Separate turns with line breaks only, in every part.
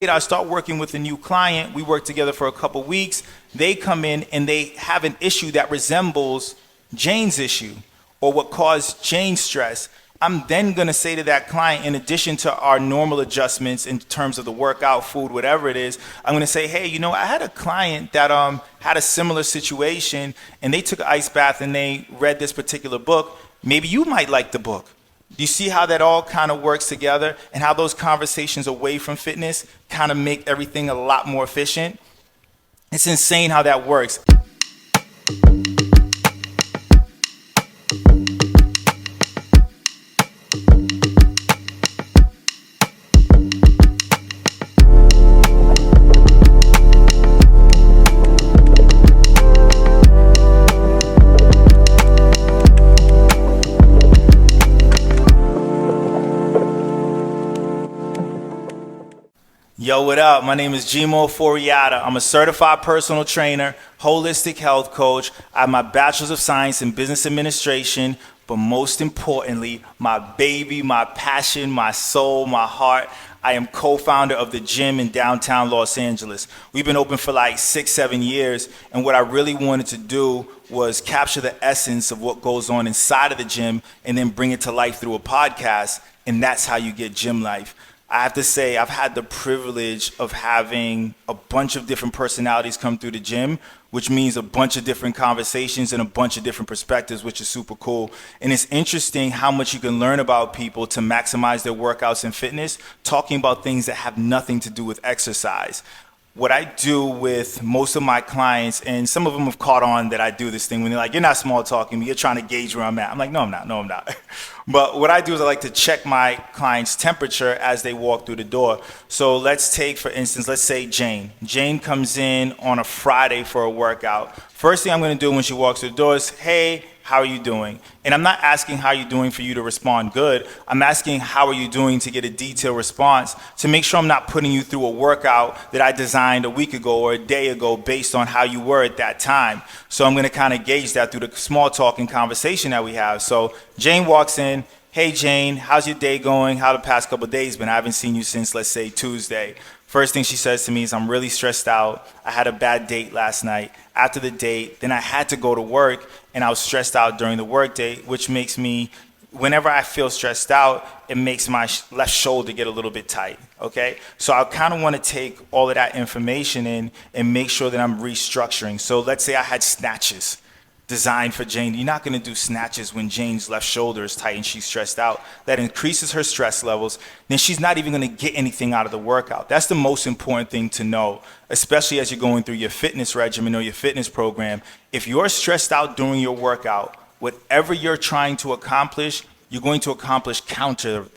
I start working with a new client. We work together for a couple weeks. They come in and they have an issue that resembles Jane's issue or what caused Jane's stress. I'm then going to say to that client, in addition to our normal adjustments in terms of the workout, food, whatever it is, I'm going to say, hey, I had a client that had a similar situation, and they took an ice bath and they read this particular book. Maybe you might like the book. Do you see how that all kind of works together and how those conversations away from fitness kind of make everything a lot more efficient? It's insane how that works. Yo, what up? My name is Jyima Ofori-Atta. I'm a certified personal trainer, holistic health coach. I have my bachelor's of science in business administration, but most importantly, my baby, my passion, my soul, my heart. I am co-founder of the gym in downtown Los Angeles. We've been open for like 6-7 years, and what I really wanted to do was capture the essence of what goes on inside of the gym and then bring it to life through a podcast, and that's how you get Jyim Life. I have to say, I've had the privilege of having a bunch of different personalities come through the gym, which means a bunch of different conversations and a bunch of different perspectives, which is super cool. And it's interesting how much you can learn about people to maximize their workouts and fitness, talking about things that have nothing to do with exercise. What I do with most of my clients, and some of them have caught on that I do this thing when they're like, you're not small talking me, you're trying to gauge where I'm at. I'm like, no, I'm not. But what I do is I like to check my client's temperature as they walk through the door. So let's take, for instance, let's say Jane. Jane comes in on a Friday for a workout. First thing I'm going to do when she walks through the door is, hey, how are you doing? And I'm not asking how you're doing for you to respond good. I'm asking how are you doing to get a detailed response to make sure I'm not putting you through a workout that I designed a week ago or a day ago based on how you were at that time. So I'm going to kind of gauge that through the small talk and conversation that we have. So Jane walks in. Hey Jane, how's your day going? How the past couple of days been? I haven't seen you since, let's say, Tuesday. First thing she says to me is, I'm really stressed out. I had a bad date last night. After the date, then I had to go to work, and I was stressed out during the work day, which makes me, whenever I feel stressed out, it makes my left shoulder get a little bit tight, okay? So I kind of want to take all of that information in and make sure that I'm restructuring. So let's say I had snatches designed for Jane. You're not going to do snatches when Jane's left shoulder is tight and she's stressed out. That increases her stress levels. Then she's not even going to get anything out of the workout. That's the most important thing to know, especially as you're going through your fitness regimen or your fitness program. If you're stressed out during your workout, whatever you're trying to accomplish, you're going to accomplish counter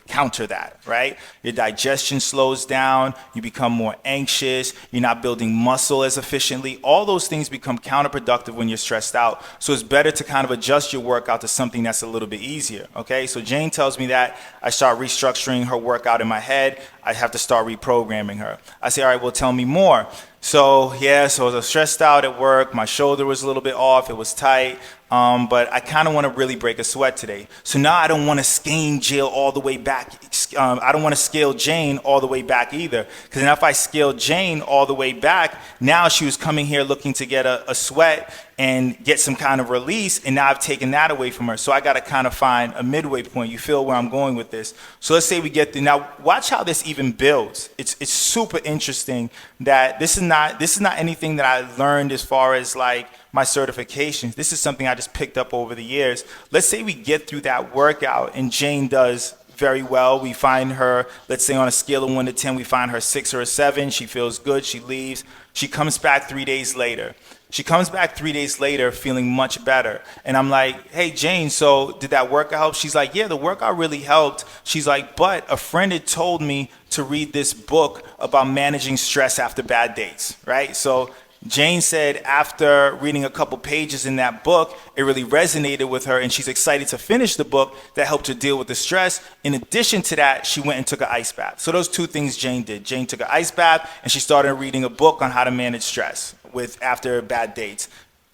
that, right? Your digestion slows down, you become more anxious, you're not building muscle as efficiently. All those things become counterproductive when you're stressed out. So it's better to kind of adjust your workout to something that's a little bit easier, okay? So Jane tells me that. I start restructuring her workout in my head. I have to start reprogramming her. I say, all right, well, tell me more. So I was stressed out at work. My shoulder was a little bit off. It was tight. But I kind of want to really break a sweat today. So now I don't want to scale all the way back. I don't want to scale Jane all the way back either. Because if I scale Jane all the way back, now she was coming here looking to get a sweat and get some kind of release, and now I've taken that away from her. So I got to kind of find a midway point. You feel where I'm going with this? So let's say we get through. Now watch how this even builds. It's super interesting that this is not anything that I learned as far as like my certifications. This is something I just picked up over the years. Let's say we get through that workout and Jane does very well. We find her, let's say on a scale of 1 to 10, we find her 6 or a 7. She feels good. She leaves. She comes back 3 days later. She comes back 3 days later feeling much better. And I'm like, hey, Jane, so did that workout help? She's like, yeah, the workout really helped. She's like, but a friend had told me to read this book about managing stress after bad dates, right? So Jane said after reading a couple pages in that book, it really resonated with her, and she's excited to finish the book that helped her deal with the stress. In addition to that, she went and took an ice bath. So those two things Jane did. Jane took an ice bath, and she started reading a book on how to manage stress after bad dates.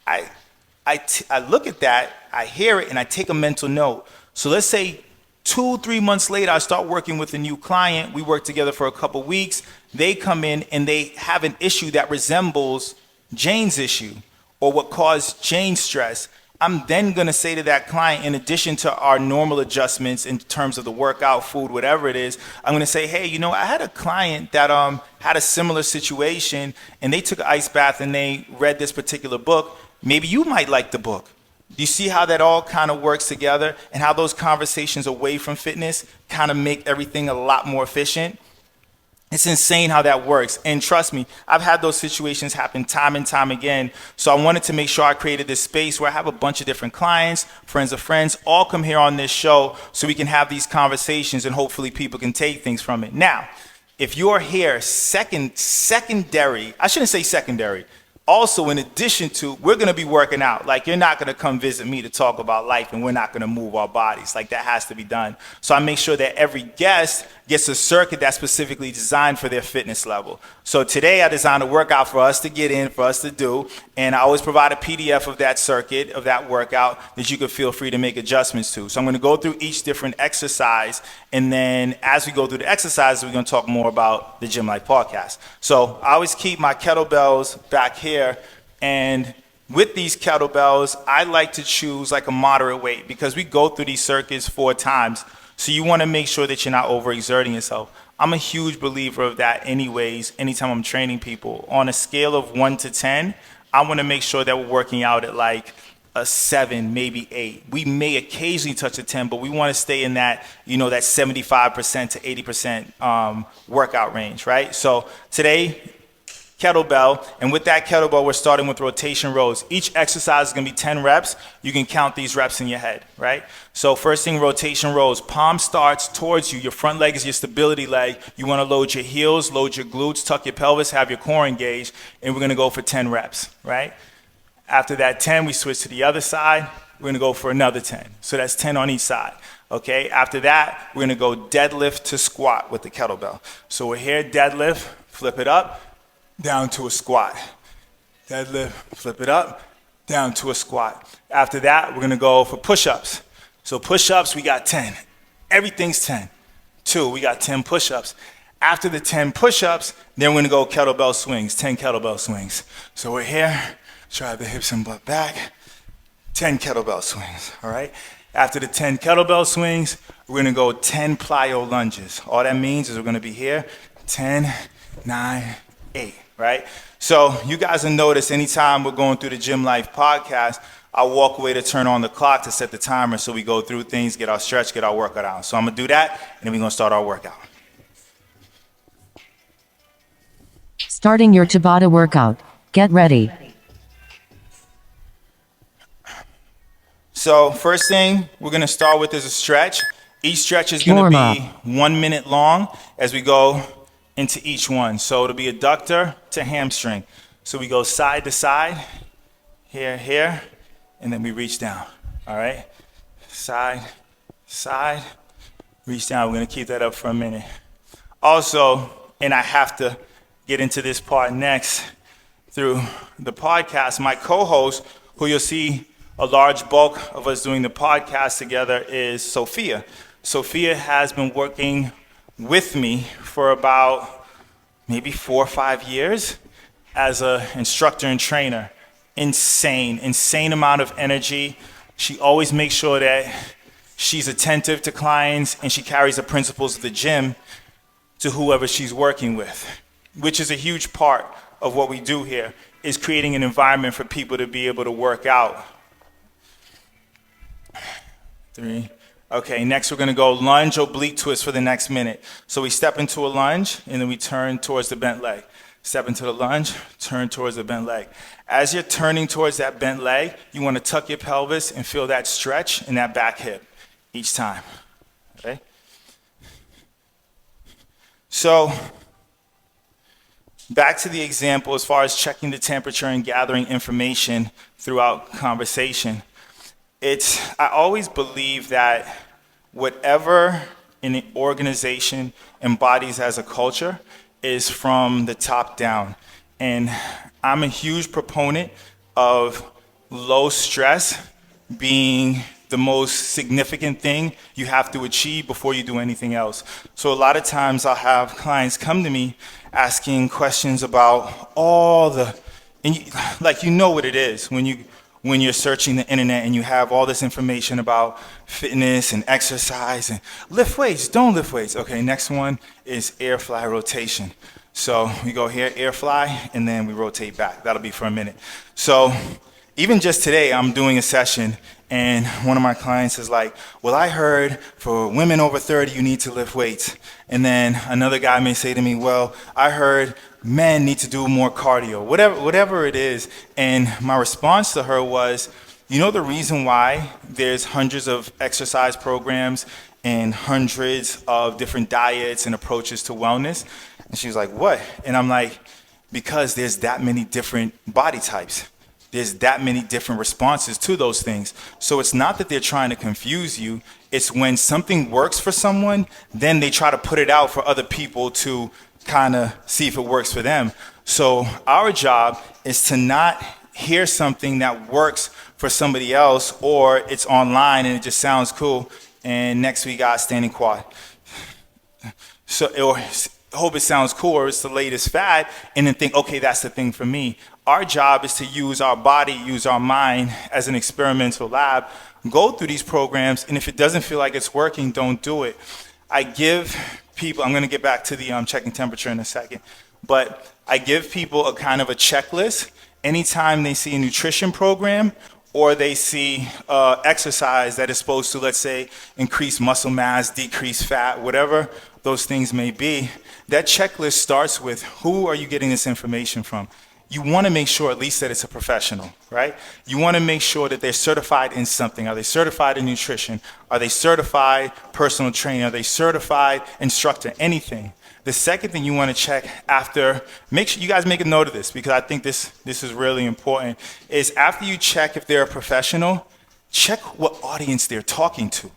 I look at that, I hear it, and I take a mental note. So let's say 2-3 months later, I start working with a new client. We work together for a couple weeks. They come in and they have an issue that resembles Jane's issue or what caused Jane's stress. I'm then going to say to that client, in addition to our normal adjustments in terms of the workout, food, whatever it is, I'm going to say, hey, I had a client that had a similar situation and they took an ice bath and they read this particular book. Maybe you might like the book. Do you see how that all kind of works together and how those conversations away from fitness kind of make everything a lot more efficient? It's insane how that works. And trust me, I've had those situations happen time and time again. So I wanted to make sure I created this space where I have a bunch of different clients, friends of friends, all come here on this show so we can have these conversations and hopefully people can take things from it. Now, if you're here secondary, I shouldn't say secondary. Also, in addition to, we're going to be working out. Like, you're not going to come visit me to talk about life and we're not going to move our bodies. Like, that has to be done. So I make sure that every guest gets a circuit that's specifically designed for their fitness level. So today I designed a workout for us to get in, for us to do. And I always provide a PDF of that circuit, of that workout, that you could feel free to make adjustments to. So I'm going to go through each different exercise. And then as we go through the exercises, we're going to talk more about the Jyim Life podcast. So I always keep my kettlebells back here. And with these kettlebells, I like to choose like a moderate weight because we go through these circuits 4 times. So you want to make sure that you're not overexerting yourself. I'm a huge believer of that anyways, anytime I'm training people. On a scale of 1 to 10, I want to make sure that we're working out at like a 7, maybe 8. We may occasionally touch a 10, but we want to stay in that, that 75% to 80% workout range, right? So today, kettlebell, and with that kettlebell, we're starting with rotation rows. Each exercise is going to be 10 reps. You can count these reps in your head, right? So first thing, rotation rows. Palm starts towards you. Your front leg is your stability leg. You want to load your heels, load your glutes, tuck your pelvis, have your core engaged, and we're going to go for 10 reps, right? After that 10, we switch to the other side. We're going to go for another 10. So that's 10 on each side. Okay, after that, we're going to go deadlift to squat with the kettlebell. So we're here, deadlift, flip it up, down to a squat. Deadlift, flip it up, down to a squat. After that, we're going to go for push-ups. So push-ups, we got 10. Everything's 10. 2, we got 10 push-ups. After the 10 push-ups, then we're going to go kettlebell swings, 10 kettlebell swings. So we're here, drive the hips and butt back, 10 kettlebell swings, all right? After the 10 kettlebell swings, we're going to go 10 plyo lunges. All that means is we're going to be here, 10, 9, 8, right? So you guys will notice anytime we're going through the Jyim Life podcast, I walk away to turn on the clock to set the timer so we go through things, get our stretch, get our workout out. So I'm going to do that, and then we're going to start our workout.
Starting your Tabata workout. Get ready.
So first thing we're going to start with is a stretch. Each stretch is going to be 1 minute long as we go into each one. So it'll be adductor to hamstring. So we go side to side, here, and then we reach down. All right? Side, side, reach down. We're going to keep that up for a minute. Also, and I have to get into this part next through the podcast, my co-host, who you'll see a large bulk of us doing the podcast together, is Sophia. Sophia has been working with me for about maybe 4 or 5 years as an instructor and trainer. Insane amount of energy. She always makes sure that she's attentive to clients and she carries the principles of the gym to whoever she's working with, which is a huge part of what we do here, is creating an environment for people to be able to work out. 3. Okay, next we're going to go lunge, oblique twist for the next minute. So we step into a lunge, and then we turn towards the bent leg. Step into the lunge, turn towards the bent leg. As you're turning towards that bent leg, you want to tuck your pelvis and feel that stretch in that back hip each time. Okay? So back to the example as far as checking the temperature and gathering information throughout conversation. I always believe that whatever an organization embodies as a culture is from the top down. And I'm a huge proponent of low stress being the most significant thing you have to achieve before you do anything else. So a lot of times I'll have clients come to me asking questions about all the, and you know what it is when you're searching the internet and you have all this information about fitness and exercise and lift weights, don't lift weights. Okay, next one is air fly rotation. So we go here, air fly, and then we rotate back. That'll be for a minute. So even just today, I'm doing a session, and one of my clients is like, well, I heard for women over 30, you need to lift weights. And then another guy may say to me, well, I heard men need to do more cardio, whatever it is. And my response to her was, you know the reason why there's hundreds of exercise programs and hundreds of different diets and approaches to wellness? And she was like, what? And I'm like, because there's that many different body types. There's that many different responses to those things. So it's not that they're trying to confuse you. It's when something works for someone, then they try to put it out for other people to kind of see if it works for them. So our job is to not hear something that works for somebody else, or it's online and it just sounds cool, and next we got standing quad. So, or hope it sounds cool, or it's the latest fad, and then think, okay, that's the thing for me. Our job is to use our body, use our mind as an experimental lab, go through these programs, and if it doesn't feel like it's working, don't do it. I give people, I'm going to get back to the checking temperature in a second, but I give people a kind of a checklist anytime they see a nutrition program or they see exercise that is supposed to, let's say, increase muscle mass, decrease fat, whatever those things may be. That checklist starts with, who are you getting this information from? You want to make sure at least that it's a professional, right? You want to make sure that they're certified in something. Are they certified in nutrition? Are they certified personal trainer? Are they certified instructor? Anything. The second thing you want to check after, make sure you guys make a note of this, because I think this is really important, is after you check if they're a professional, check what audience they're talking to.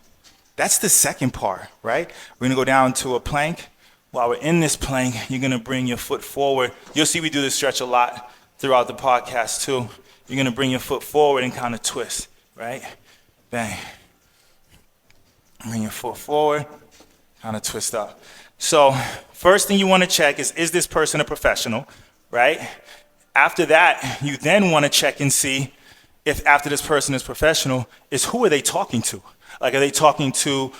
That's the second part, right? We're going to go down to a plank. While we're in this plank, you're going to bring your foot forward. You'll see we do this stretch a lot throughout the podcast too. You're going to bring your foot forward and kind of twist, right? Bang. Bring your foot forward, kind of twist up. So first thing you want to check is this person a professional, right? After that, you then want to check and see if after this person is professional, is who are they talking to? Like, are they talking to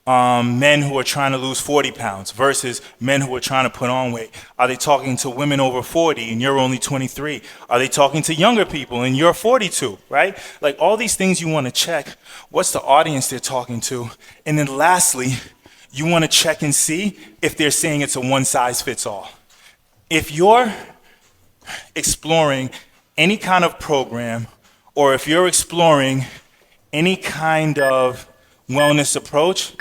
men who are trying to lose 40 pounds versus men who are trying to put on weight? Are they talking to women over 40 and you're only 23? Are they talking to younger people and you're 42, right? Like, all these things you want to check. What's the audience they're talking to? And then lastly, you want to check and see if they're saying it's a one size fits all. If you're exploring any kind of program, or if you're exploring any kind of wellness approach,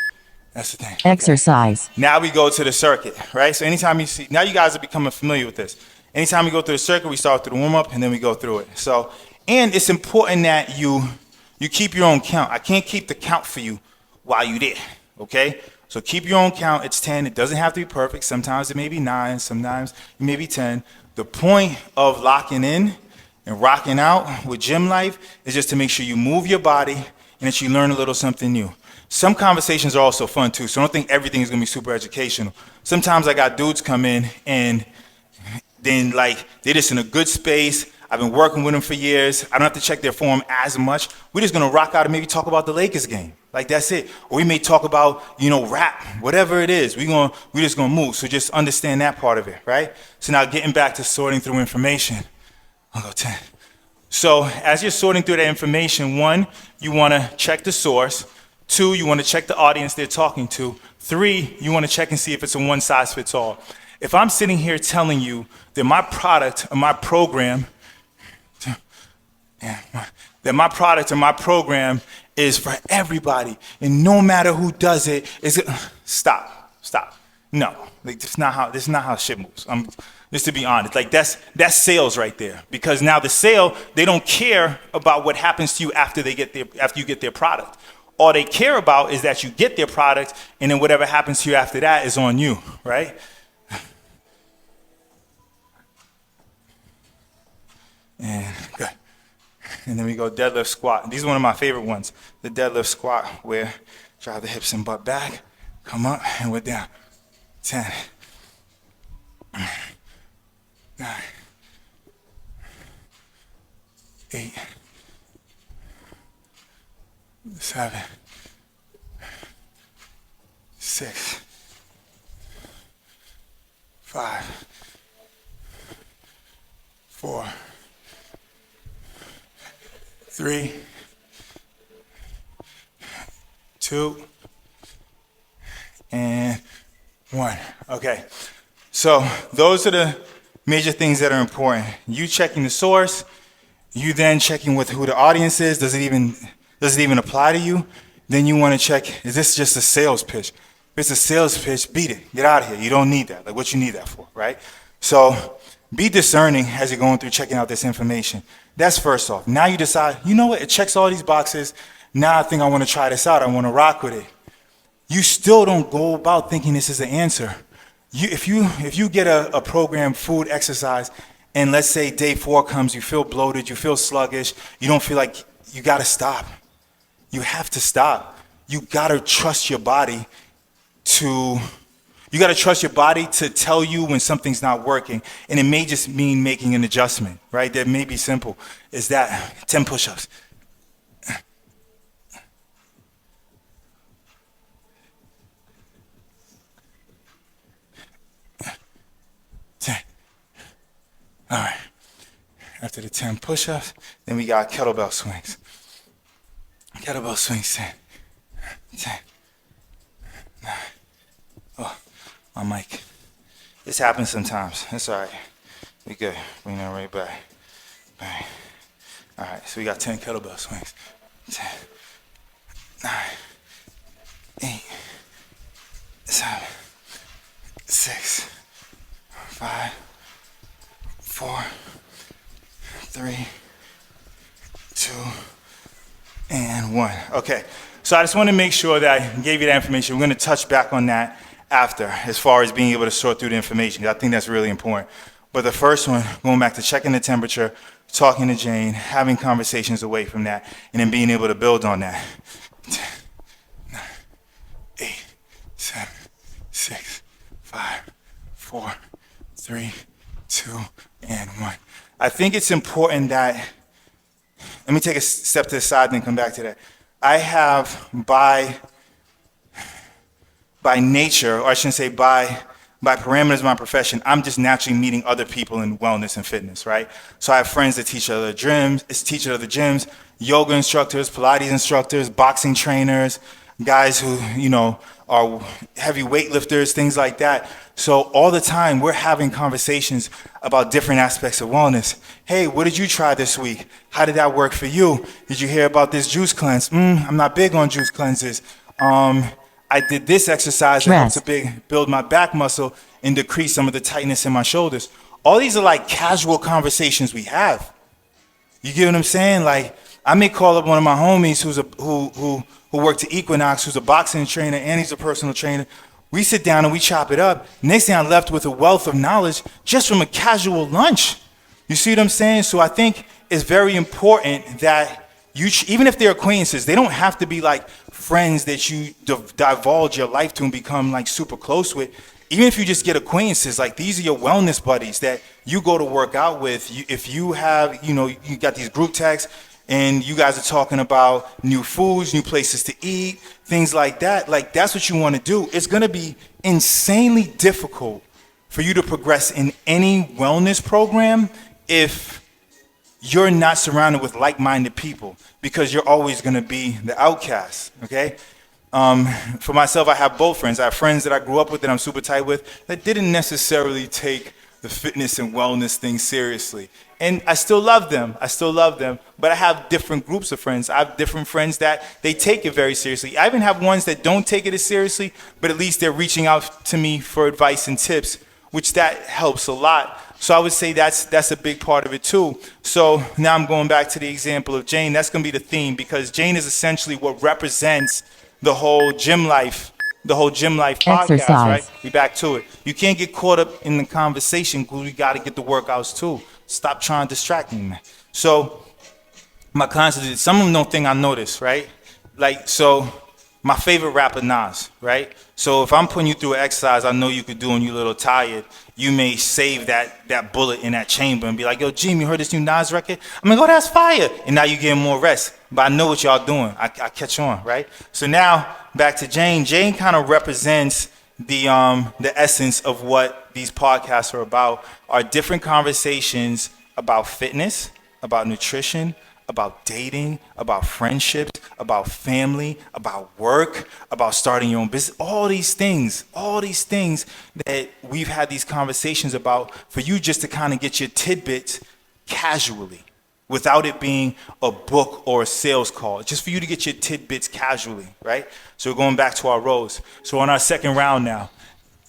that's the thing.
Exercise.
Now we go to the circuit, right? So anytime you see, now you guys are becoming familiar with this. Anytime we go through the circuit, we start through the warm-up and then we go through it. So, and it's important that you keep your own count. I can't keep the count for you while you're there, okay? So keep your own count. It's 10. It doesn't have to be perfect. Sometimes it may be 9. Sometimes it may be 10. The point of locking in and rocking out with Jyim Life is just to make sure you move your body and that you learn a little something new. Some conversations are also fun too, so I don't think everything is going to be super educational. Sometimes I got dudes come in and then like they're just in a good space. I've been working with them for years. I don't have to check their form as much. We're just going to rock out and maybe talk about the Lakers game. Like, that's it. Or we may talk about, rap, whatever it is. We're just going to move. So just understand that part of it, right? So now getting back to sorting through information. I'll go 10. So as you're sorting through that information, 1, you want to check the source. 2, you want to check the audience they're talking to. 3, you want to check and see if it's a one size fits all. If I'm sitting here telling you that my product or my program is for everybody, and no matter who does it, stop. No, like this is not how shit moves. Just to be honest, like that's sales right there. Because now the sale, they don't care about what happens to you after you get their product. All they care about is that you get their product, and then whatever happens to you after that is on you, right? And good. And then we go deadlift squat. These are one of my favorite ones. The deadlift squat, where drive the hips and butt back, come up, and we're down. 10, 9, 8, 7, 6, 5, 4, 3, 2, and 1. Okay, so those are the major things that are important. You checking the source, you then checking with who the audience is. Does it even apply to you? Then you want to check, is this just a sales pitch? If it's a sales pitch, beat it. Get out of here. You don't need that. Like, what you need that for, right? So be discerning as you're going through checking out this information. That's first off. Now you decide, you know what? It checks all these boxes. Now I think I want to try this out. I want to rock with it. You still don't go about thinking this is the answer. If you get a program, food, exercise, and let's say day 4 comes, you feel bloated, you feel sluggish, you don't feel like, you got to stop. You have to stop. You got to trust your body to tell you when something's not working. And it may just mean making an adjustment, right? That may be simple. Is that 10 push-ups? 10. All right. After the 10 push-ups, then we got kettlebell swings. Kettlebell swings, 10. 10. 9. Oh, my mic. This happens sometimes. That's all right. We good. Bring that right back. Bang. All right, so we got 10 kettlebell swings. 10. 9. 8. 7. 6. 5. 4. 3. 2. And 1. Okay, so I just want to make sure that I gave you that information. We're going to touch back on that after, as far as being able to sort through the information. I think that's really important. But the first one, going back to checking the temperature, talking to Jane, having conversations away from that, and then being able to build on that. 10, 9, 8, 7, 6, 5, 4, 3, 2, and 1. I think it's important that, let me take a step to the side and then come back to that. I have, by nature, or I shouldn't say by parameters of my profession, I'm just naturally meeting other people in wellness and fitness, right? So I have friends that teach at other gyms, yoga instructors, Pilates instructors, boxing trainers, guys who, are heavy weightlifters, things like that. So all the time we're having conversations about different aspects of wellness. Hey, what did you try this week? How did that work for you? Did you hear about this juice cleanse? I'm not big on juice cleanses. I did this exercise that helped to build my back muscle and decrease some of the tightness in my shoulders. All these are like casual conversations we have. You get what I'm saying? Like, I may call up one of my homies who worked at Equinox, who's a boxing trainer and he's a personal trainer. We sit down and we chop it up. Next thing I'm left with a wealth of knowledge just from a casual lunch. You see what I'm saying? So I think it's very important that even if they're acquaintances, they don't have to be like friends that you divulge your life to and become like super close with. Even if you just get acquaintances, like these are your wellness buddies that you go to work out with. If you have, you got these group texts and you guys are talking about new foods, new places to eat, things like that, like that's what you want to do. It's going to be insanely difficult for you to progress in any wellness program if you're not surrounded with like-minded people, because you're always going to be the outcast, okay? For myself, I have both friends. I have friends that I grew up with that I'm super tight with that didn't necessarily take the fitness and wellness thing seriously. And I still love them. But I have different groups of friends. I have different friends that they take it very seriously. I even have ones that don't take it as seriously, but at least they're reaching out to me for advice and tips, which that helps a lot. So I would say that's a big part of it too. So now I'm going back to the example of Jane. That's going to be the theme, because Jane is essentially what represents the whole Jyim Life podcast,
Exercise.
right? We back to it. You can't get caught up in the conversation because we got to get the workouts too. Stop trying to distract me, man. So my clients, some of them don't think I notice, right? Like, so my favorite rapper, Nas, right? So if I'm putting you through an exercise I know you could do and you're a little tired, you may save that bullet in that chamber and be like, yo, Jyim, you heard this new Nas record? I'm like, oh, that's fire. And now you're getting more rest. But I know what y'all doing. I catch on, right? So now back to Jane. Jane kind of represents the essence of what these podcasts are about, are different conversations about fitness, about nutrition, about dating, about friendships, about family, about work, about starting your own business, all these things that we've had these conversations about for you just to kind of get your tidbits casually without it being a book or a sales call, just for you to get your tidbits casually, right? So we're going back to our rows. So on our second round now,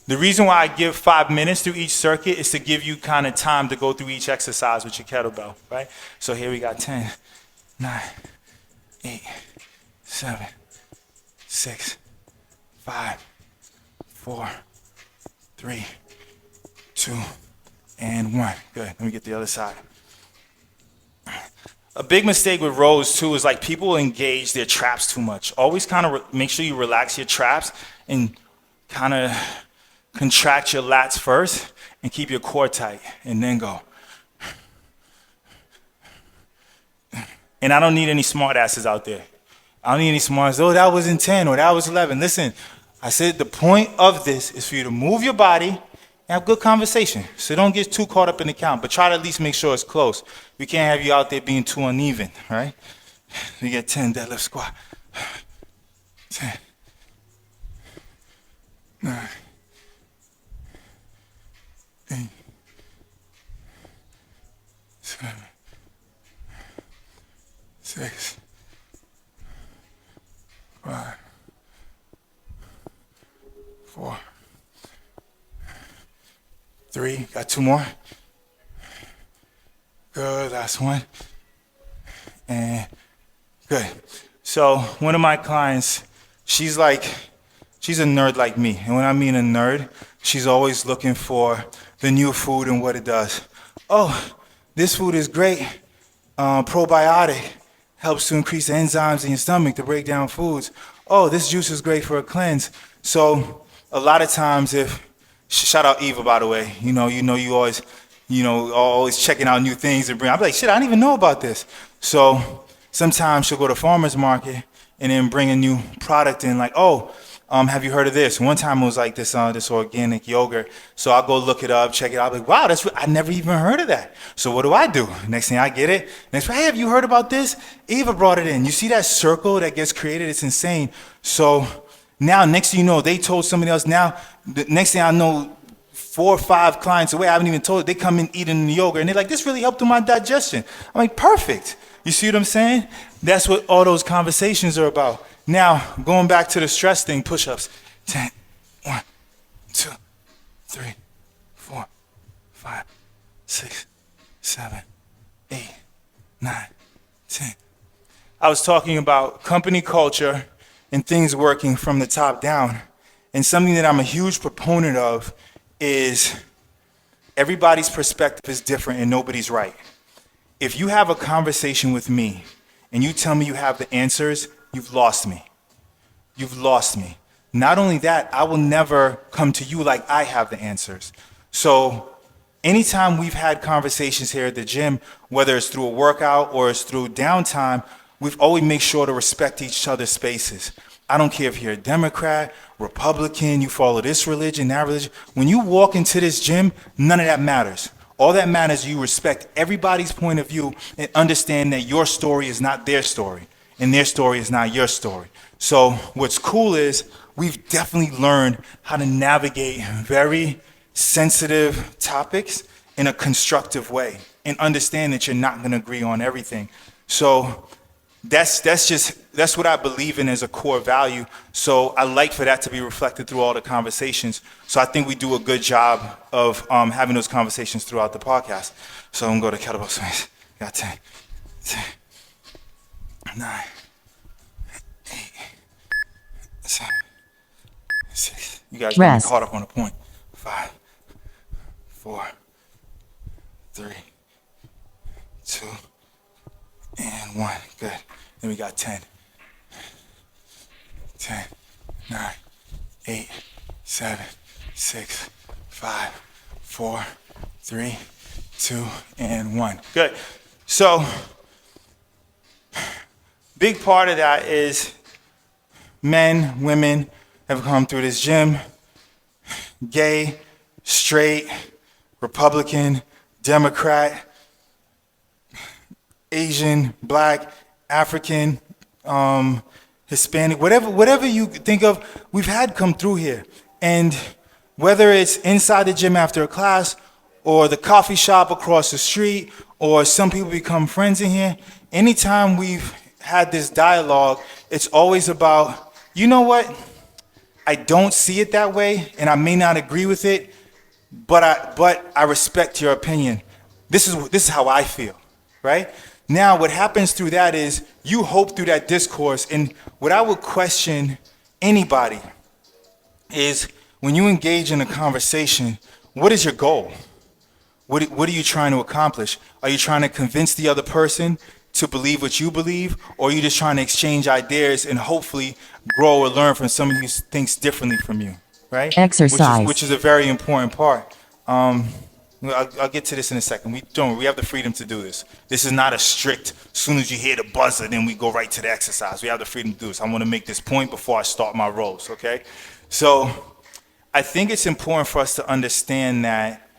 the reason why I give 5 minutes through each circuit is to give you kind of time to go through each exercise with your kettlebell, right? So here we got 10, 9, 8, 7, 6, 5, 4, 3, 2, and 1. Good. Let me get the other side. A big mistake with rows too is like people engage their traps too much. Always kind of make sure you relax your traps and kind of contract your lats first and keep your core tight and then go. And I don't need any smart asses out there. I don't need any smart asses. Oh, that was in 10 or that was 11. Listen, I said the point of this is for you to move your body and have good conversation. So don't get too caught up in the count, but try to at least make sure it's close. We can't have you out there being too uneven, right? You get 10 deadlift squat. 10, 9, 8, 7, 6, 5, 4, 3. Got 2 more. Good. Last one. And good. So one of my clients, she's a nerd like me. And when I mean a nerd, she's always looking for the new food and what it does. Oh, this food is great. Probiotic. Helps to increase the enzymes in your stomach to break down foods. Oh, this juice is great for a cleanse. So a lot of times shout out Eva, by the way. You always checking out new things to bring. I'm like, shit, I didn't even know about this. So sometimes she'll go to farmer's market and then bring a new product in like, oh, have you heard of this? One time it was like this organic yogurt. So I'll go look it up, check it out. I'm like, wow, I never even heard of that. So what do? Next thing I get it. Next, hey, have you heard about this? Eva brought it in. You see that circle that gets created? It's insane. So now, next thing you know, they told somebody else. Now, the next thing I know, 4 or 5 clients away, I haven't even told it. They come in eating the yogurt and they're like, this really helped with my digestion. I'm like, perfect. You see what I'm saying? That's what all those conversations are about. Now, going back to the stress thing, push-ups. 10, 1, 2, 3, 4, 5, 6, 7, 8, 9, 10. I was talking about company culture and things working from the top down. And something that I'm a huge proponent of is everybody's perspective is different and nobody's right. If you have a conversation with me and you tell me you have the answers, you've lost me. You've lost me. Not only that, I will never come to you like I have the answers. So anytime we've had conversations here at the gym, whether it's through a workout or it's through downtime, we've always made sure to respect each other's spaces. I don't care if you're a Democrat, Republican, you follow this religion, that religion. When you walk into this gym, none of that matters. All that matters is you respect everybody's point of view and understand that your story is not their story and their story is not your story. So what's cool is we've definitely learned how to navigate very sensitive topics in a constructive way and understand that you're not going to agree on everything. So that's what I believe in as a core value. So I like for that to be reflected through all the conversations. So I think we do a good job of having those conversations throughout the podcast. So I'm going to go to kettlebell swings. Got 10, 9, 8, 7, 6. You guys got me caught up on a point. 5, 4, 3, 2, and 1. Good. Then we got 10. 10, 9, 8, 7, 6, 5, 4, 3, 2, and 1. Good. So, big part of that is men, women have come through this gym, gay, straight, Republican, Democrat, Asian, Black, African, Hispanic, whatever you think of, we've had come through here. And whether it's inside the gym after a class or the coffee shop across the street, or some people become friends in here, anytime we've had this dialogue, it's always about, you know what, I don't see it that way, and I may not agree with it, but I respect your opinion. This is how I feel, right? Now, what happens through that is you hope through that discourse, and what I would question anybody is when you engage in a conversation, what is your goal? What are you trying to accomplish? Are you trying to convince the other person to believe what you believe, or are you just trying to exchange ideas and hopefully grow or learn from somebody who thinks differently from you, right?
Exercise.
Which is a very important part. I'll get to this in a second. We have the freedom to do this. This is not a strict, as soon as you hear the buzzer, then we go right to the exercise. We have the freedom to do this. I want to make this point before I start my rows, okay? So I think it's important for us to understand that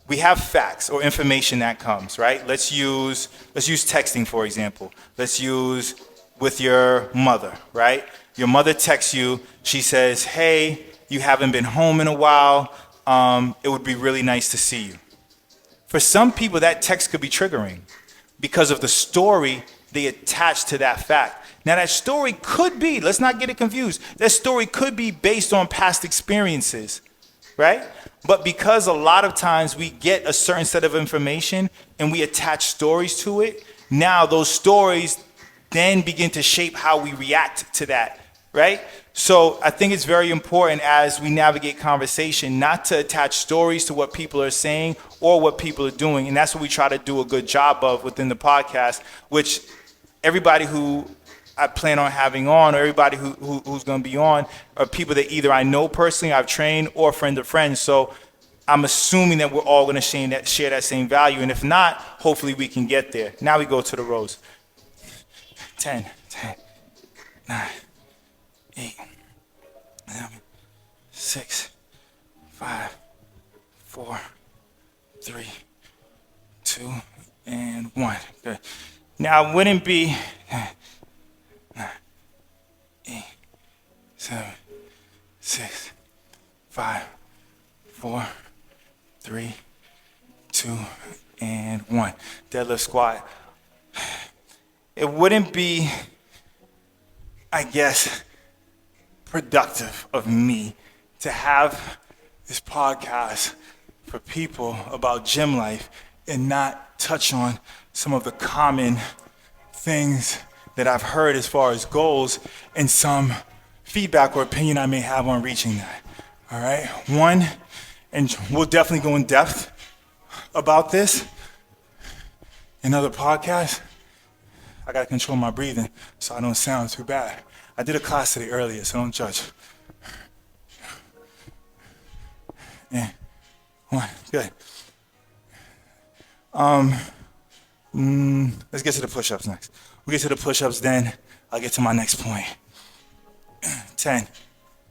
we have facts or information that comes, right? Let's use texting, for example. Let's use with your mother, right? Your mother texts you. She says, hey, you haven't been home in a while. It would be really nice to see you. For some people, that text could be triggering because of the story they attach to that fact. Now, that story could be, let's not get it confused, that story could be based on past experiences, right? But because a lot of times we get a certain set of information and we attach stories to it, now those stories then begin to shape how we react to that, right? So I think it's very important as we navigate conversation not to attach stories to what people are saying or what people are doing. And that's what we try to do a good job of within the podcast, which everybody who I plan on having on, or everybody who's going to be on, are people that either I know personally, I've trained, or friend of friends. So I'm assuming that we're all going to share that same value. And if not, hopefully we can get there. Now we go to the rows. 10, 9, 8, 7, 6, 5, 4, 3, 2, and 1. Good. Now, it wouldn't be 9, 8, 7, 6, 5, 4, 3, 2, and 1. Deadlift squat. It wouldn't be, I guess, productive of me to have this podcast for people about gym life and not touch on some of the common things that I've heard as far as goals and some feedback or opinion I may have on reaching that. All right? One, and we'll definitely go in depth about this in other podcasts. I gotta control my breathing so I don't sound too bad. I did a class today earlier, so don't judge. And 1, good. Let's get to the push-ups next. We'll get to the push-ups, then I'll get to my next point. 10,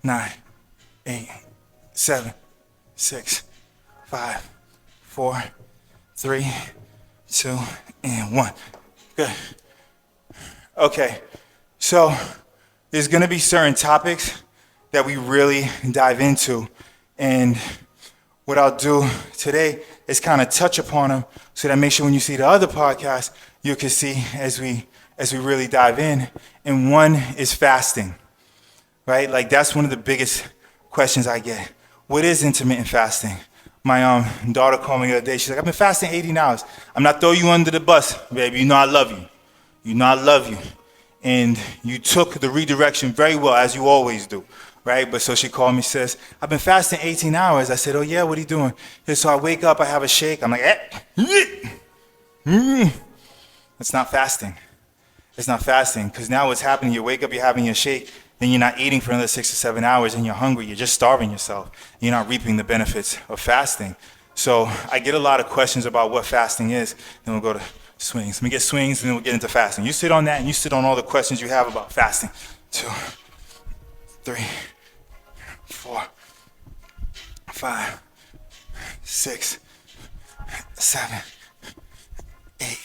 9, 8, 7, 6, 5, 4, 3, 2, and 1. Good. Okay, so there's gonna be certain topics that we really dive into, and what I'll do today is kind of touch upon them so that make sure when you see the other podcast, you can see as we really dive in. And one is fasting, right? Like that's one of the biggest questions I get. What is intermittent fasting? My daughter called me the other day. She's like, I've been fasting 18 hours. I'm not throwing you under the bus, baby. You know I love you. You know I love you. And you took the redirection very well, as you always do, right? But so she called me, says, I've been fasting 18 hours. I said, oh yeah, what are you doing? So I wake up, I have a shake. I'm like, It's not fasting. It's not fasting, because now what's happening, you wake up, you're having your shake, then you're not eating for another 6 or 7 hours, and you're hungry. You're just starving yourself. You're not reaping the benefits of fasting. So I get a lot of questions about what fasting is. Then we'll go to swings. Let me get swings, and then we'll get into fasting. You sit on that, and you sit on all the questions you have about fasting. 2, 3, 4, 5, 6, 7, 8,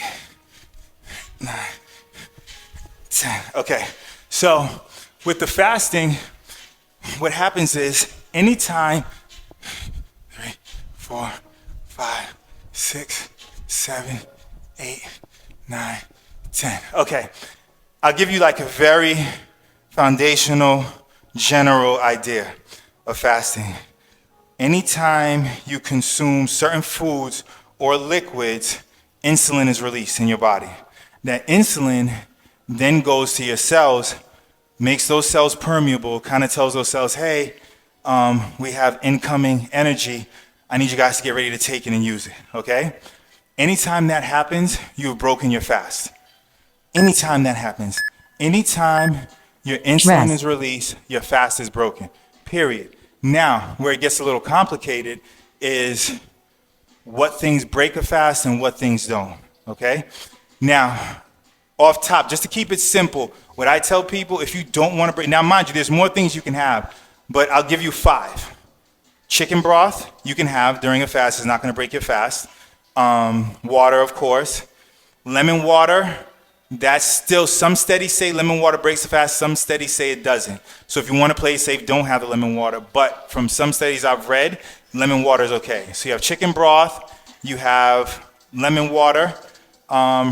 9, 10. Okay, so with the fasting, what happens is anytime 3, 4, 5, 6, 7, 8, 9, 10. Okay, I'll give you like a very foundational, general idea of fasting. Anytime you consume certain foods or liquids, insulin is released in your body. That insulin then goes to your cells, makes those cells permeable, kind of tells those cells, hey, we have incoming energy. I need you guys to get ready to take it and use it, okay? Anytime that happens, you've broken your fast. Anytime that happens, anytime your insulin is released, your fast is broken, period. Now, where it gets a little complicated is what things break a fast and what things don't, okay? Now, off top, just to keep it simple, what I tell people, if you don't want to break, now mind you, there's more things you can have, but I'll give you 5. Chicken broth you can have during a fast, is not going to break your fast. Water, of course. Lemon water, that's still, some studies say lemon water breaks the fast, some studies say it doesn't. So if you want to play safe, don't have the lemon water. But from some studies I've read, lemon water is okay. So you have chicken broth, you have lemon water,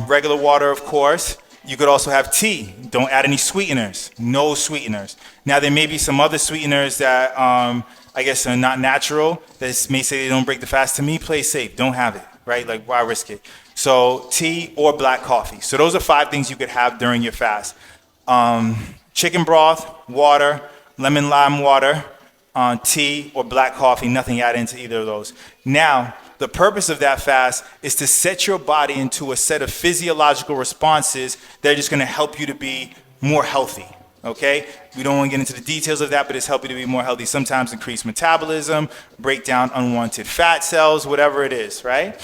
regular water, of course. You could also have tea. Don't add any sweeteners. No sweeteners. Now, there may be some other sweeteners that I guess are not natural that may say they don't break the fast. To me, play safe. Don't have it, right? Like, why risk it? So tea or black coffee. So those are 5 things you could have during your fast. Chicken broth, water, lemon lime water, tea or black coffee, nothing added into either of those. Now, the purpose of that fast is to set your body into a set of physiological responses that are just going to help you to be more healthy, okay? We don't want to get into the details of that, but it's helping you to be more healthy. Sometimes increase metabolism, break down unwanted fat cells, whatever it is, right?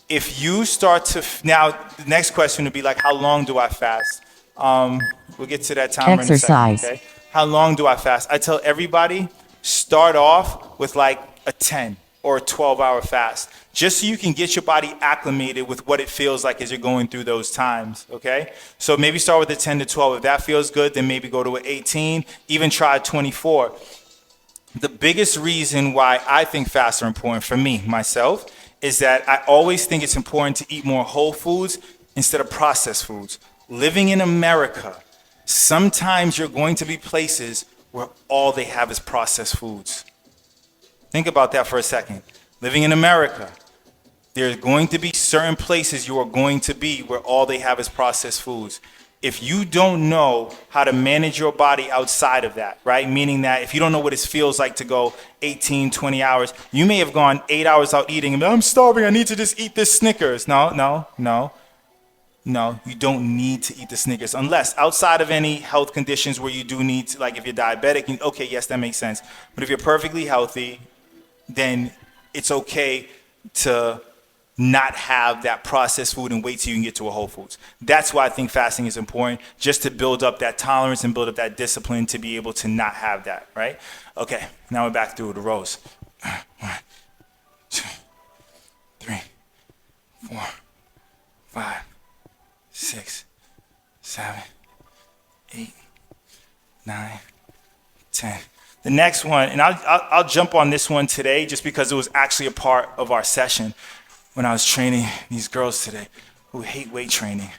If you start to, now the next question would be like, how long do I fast? We'll get to that timer in a second, okay? How long do I fast? I tell everybody, start off with like a 10 or a 12-hour fast, just so you can get your body acclimated with what it feels like as you're going through those times, okay? So maybe start with a 10 to 12. If that feels good, then maybe go to an 18, even try a 24. The biggest reason why I think fasts are important for me, myself, is that I always think it's important to eat more whole foods instead of processed foods. Living in America, sometimes you're going to be places where all they have is processed foods. Think about that for a second. Living in America, there's going to be certain places you are going to be where all they have is processed foods. If you don't know how to manage your body outside of that, right? Meaning that if you don't know what it feels like to go 18, 20 hours, you may have gone 8 hours out eating and I'm starving, I need to just eat this Snickers. No, you don't need to eat the Snickers unless outside of any health conditions where you do need to, like if you're diabetic, okay, yes, that makes sense. But if you're perfectly healthy, then it's okay to not have that processed food and wait till you can get to a Whole Foods. That's why I think fasting is important, just to build up that tolerance and build up that discipline to be able to not have that, right? Okay, now we're back through the rows. 1, 2, 3, 4, 5, 6, 7, 8, 9, 10. The next one, and I'll jump on this one today just because it was actually a part of our session when I was training these girls today who hate weight training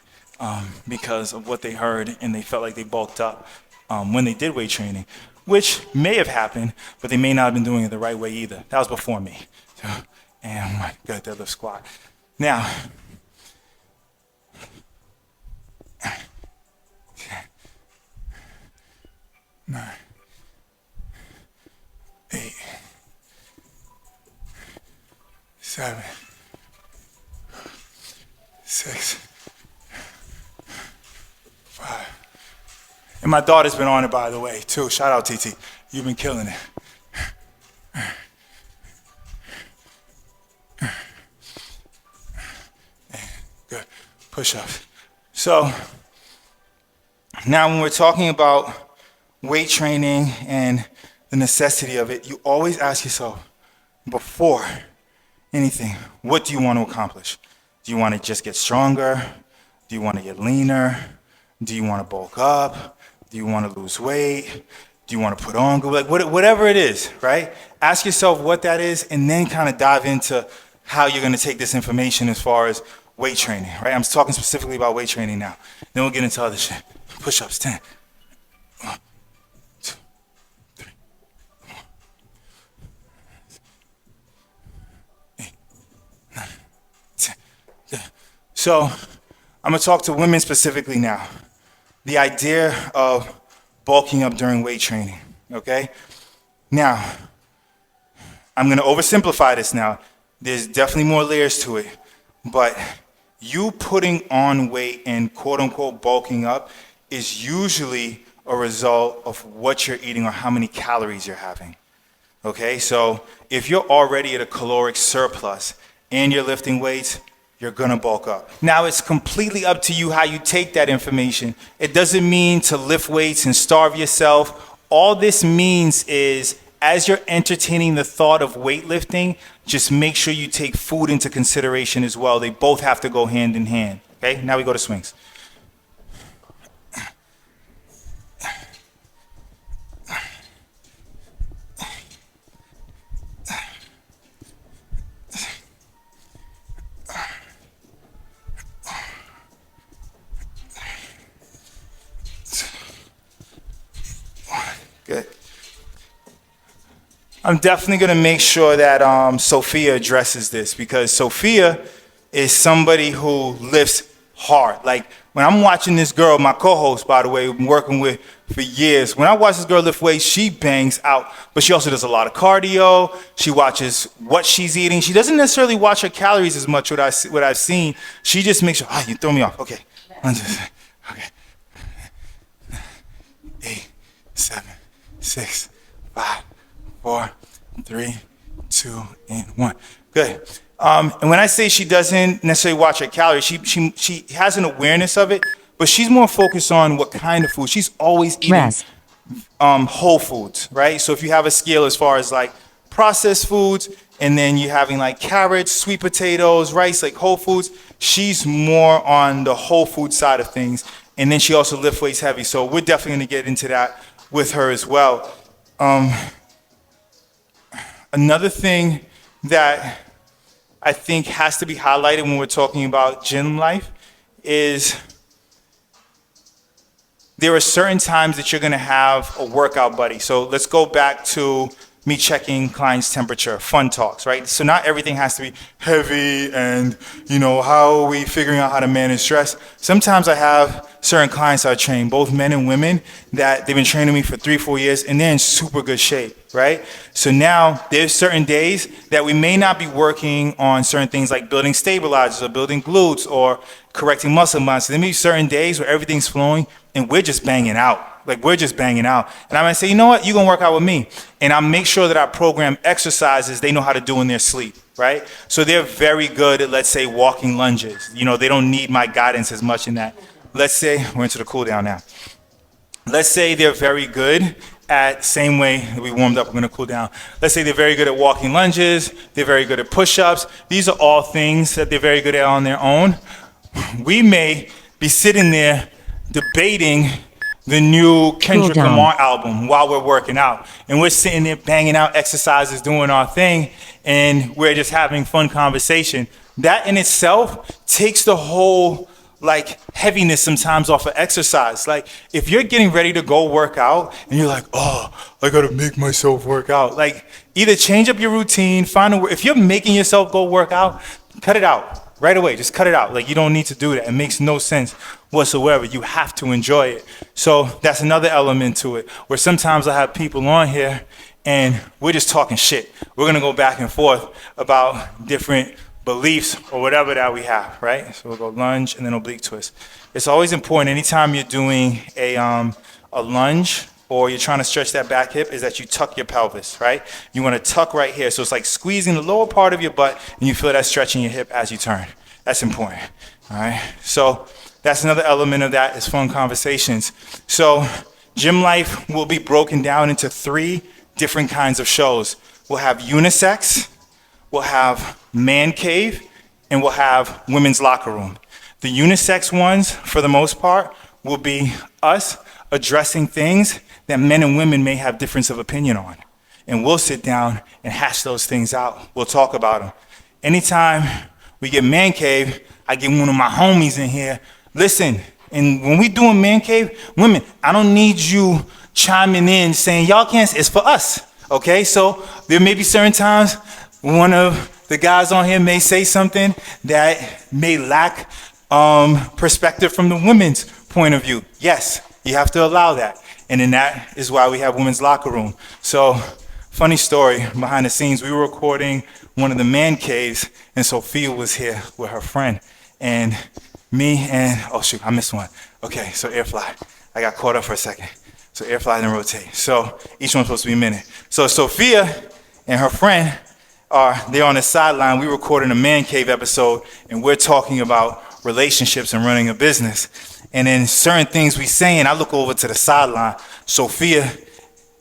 because of what they heard and they felt like they bulked up when they did weight training, which may have happened, but they may not have been doing it the right way either. That was before me. So, and my good deadlift squat. Now, 7, 6, 5. And my daughter's been on it, by the way, too. Shout out, TT. You've been killing it. Good. Push-ups. So now when we're talking about weight training and the necessity of it, you always ask yourself, before anything, what do you want to accomplish? Do you want to just get stronger? Do you want to get leaner? Do you want to bulk up? Do you want to lose weight? Do you want to put on, like whatever it is, right? Ask yourself what that is, and then kind of dive into how you're going to take this information as far as weight training, right? I'm talking specifically about weight training now. Then we'll get into other shit. Push-ups, 10. 1, 2, 3, 4, 8, 9, 10. Yeah. So I'm going to talk to women specifically now. The idea of bulking up during weight training, okay? Now, I'm going to oversimplify this now. There's definitely more layers to it, but you putting on weight and quote-unquote bulking up is usually a result of what you're eating or how many calories you're having, okay? So if you're already at a caloric surplus and you're lifting weights, you're gonna bulk up. Now it's completely up to you how you take that information. It doesn't mean to lift weights and starve yourself. All this means is, as you're entertaining the thought of weightlifting, just make sure you take food into consideration as well. They both have to go hand in hand. Okay, now we go to swings. Good. I'm definitely going to make sure that Sophia addresses this, because Sophia is somebody who lifts hard. Like when I'm watching this girl, my co-host, by the way, I've been working with for years. When I watch this girl lift weights, she bangs out, but she also does a lot of cardio. She watches what she's eating. She doesn't necessarily watch her calories as much, what I've seen. She just makes sure, you throw me off. Okay. Okay. 8, 7, 6, 5, 4, 3, 2, and 1. Good. And when I say she doesn't necessarily watch her calories, she has an awareness of it, but she's more focused on what kind of food. She's always eating whole foods, right? So if you have a scale as far as like processed foods, and then you're having like carrots, sweet potatoes, rice, like whole foods, she's more on the whole food side of things. And then she also lifts weights heavy. So we're definitely going to get into that with her as well. Another thing that I think has to be highlighted when we're talking about Jyim Life is there are certain times that you're going to have a workout buddy. So let's go back to me checking clients' temperature, fun talks, right? So not everything has to be heavy and, how are we figuring out how to manage stress? Sometimes I have certain clients I train, both men and women, that they've been training me for 3-4 years and they're in super good shape, right? So now there's certain days that we may not be working on certain things like building stabilizers or building glutes or correcting muscle mass. So there may be certain days where everything's flowing and we're just banging out. Like we're just banging out. And I'm gonna say, you know what, you're gonna work out with me. And I make sure that I program exercises they know how to do in their sleep, right? So they're very good at, let's say, walking lunges. They don't need my guidance as much in that. Let's say, we're into the cool down now. Let's say they're very good at, same way we warmed up, we're gonna cool down. Let's say they're very good at walking lunges, they're very good at push-ups. These are all things that they're very good at on their own. We may be sitting there debating the new Kendrick Lamar album while we're working out. And we're sitting there banging out exercises, doing our thing, and we're just having fun conversation. That in itself takes the whole heaviness sometimes off of exercise. Like if you're getting ready to go work out and you're like, I gotta make myself work out. Either change up your routine, if you're making yourself go work out, cut it out. Right away, just cut it out. You don't need to do that. It makes no sense whatsoever. You have to enjoy it. So that's another element to it, where sometimes I have people on here and we're just talking shit. We're going to go back and forth about different beliefs or whatever that we have, right? So we'll go lunge and then oblique twist. It's always important anytime you're doing a lunge or you're trying to stretch that back hip is that you tuck your pelvis, right? You want to tuck right here. So it's like squeezing the lower part of your butt and you feel that stretching your hip as you turn. That's important, all right? So that's another element of that is fun conversations. So Jyim Life will be broken down into 3 different kinds of shows. We'll have unisex, we'll have man cave, and we'll have women's locker room. The unisex ones, for the most part, will be us addressing things that men and women may have difference of opinion on. And we'll sit down and hash those things out. We'll talk about them. Anytime we get man cave, I get one of my homies in here. Listen, and when we doing man cave, women, I don't need you chiming in saying y'all can't, it's for us, okay? So there may be certain times one of the guys on here may say something that may lack perspective from the women's point of view. Yes, you have to allow that. And then that is why we have women's locker room. So funny story behind the scenes, we were recording one of the man caves and Sophia was here with her friend and me and, oh shoot, I missed one. Okay, so air fly. I got caught up for a second. So air fly and rotate. So each one's supposed to be a minute. So Sophia and her friend they're on the sideline. We recorded a man cave episode and we're talking about relationships and running a business. And then certain things we saying, I look over to the sideline. Sophia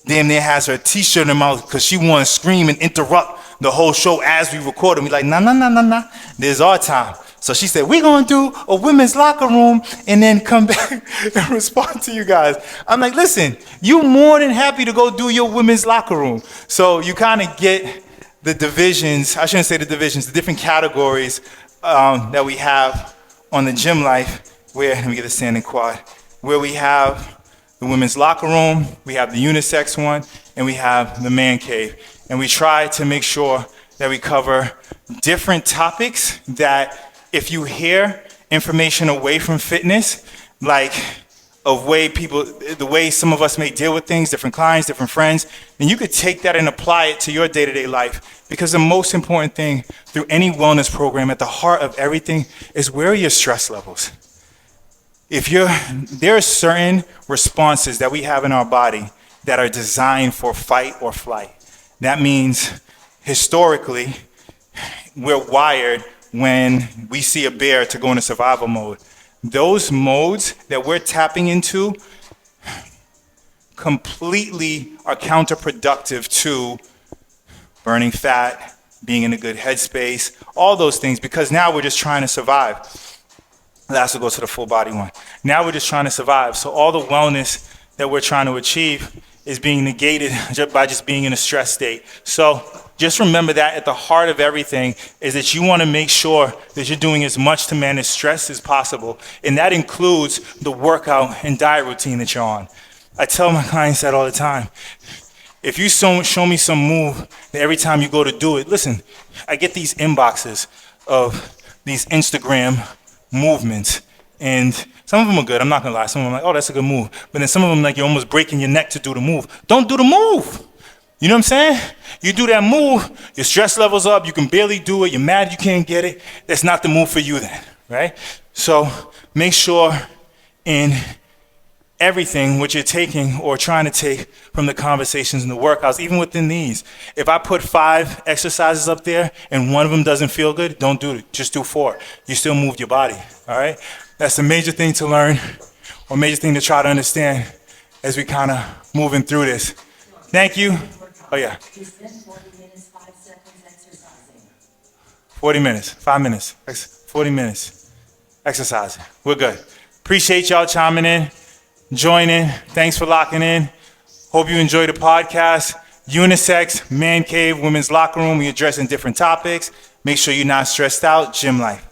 damn near has her t-shirt in her mouth because she want to scream and interrupt the whole show as we record. And we like, nah. There's our time. So she said, we're going to do a women's locker room and then come back and respond to you guys. I'm like, listen, you more than happy to go do your women's locker room. So you kind of get the divisions, I shouldn't say the divisions, the different categories that we have on the Jyim Life where, let me get a standing quad, where we have the women's locker room, we have the unisex one, and we have the man cave. And we try to make sure that we cover different topics that if you hear information away from fitness, like the way some of us may deal with things, different clients, different friends, then you could take that and apply it to your day-to-day life. Because the most important thing through any wellness program, at the heart of everything, is where are your stress levels? There are certain responses that we have in our body that are designed for fight or flight. That means historically, we're wired when we see a bear to go into survival mode. Those modes that we're tapping into completely are counterproductive to burning fat, being in a good headspace, all those things, because now we're just trying to survive. Last will go to the full body one. Now we're just trying to survive. So all the wellness that we're trying to achieve is being negated by just being in a stress state. So just remember that at the heart of everything is that you want to make sure that you're doing as much to manage stress as possible. And that includes the workout and diet routine that you're on. I tell my clients that all the time. If you show me some move that every time you go to do it, listen, I get these inboxes of these Instagram movements, and some of them are good. I'm not gonna lie. Some of them are like, oh, that's a good move. But then some of them like you're almost breaking your neck to do the move. Don't do the move. You know what I'm saying? You do that move, your stress level's up, you can barely do it, you're mad you can't get it. That's not the move for you then, right? So make sure in everything what you're taking or trying to take from the conversations and the workouts, even within these. If I put 5 exercises up there and one of them doesn't feel good, don't do it. Just do 4. You still moved your body, all right? That's a major thing to learn or major thing to try to understand as we kind of moving through this. Thank you. Oh, yeah. 40 minutes, 5 minutes, 40 minutes exercising. We're good. Appreciate y'all chiming in, joining. Thanks for locking in. Hope you enjoyed the podcast. Unisex, man cave, women's locker room. We addressing different topics. Make sure you're not stressed out. Jyim Life.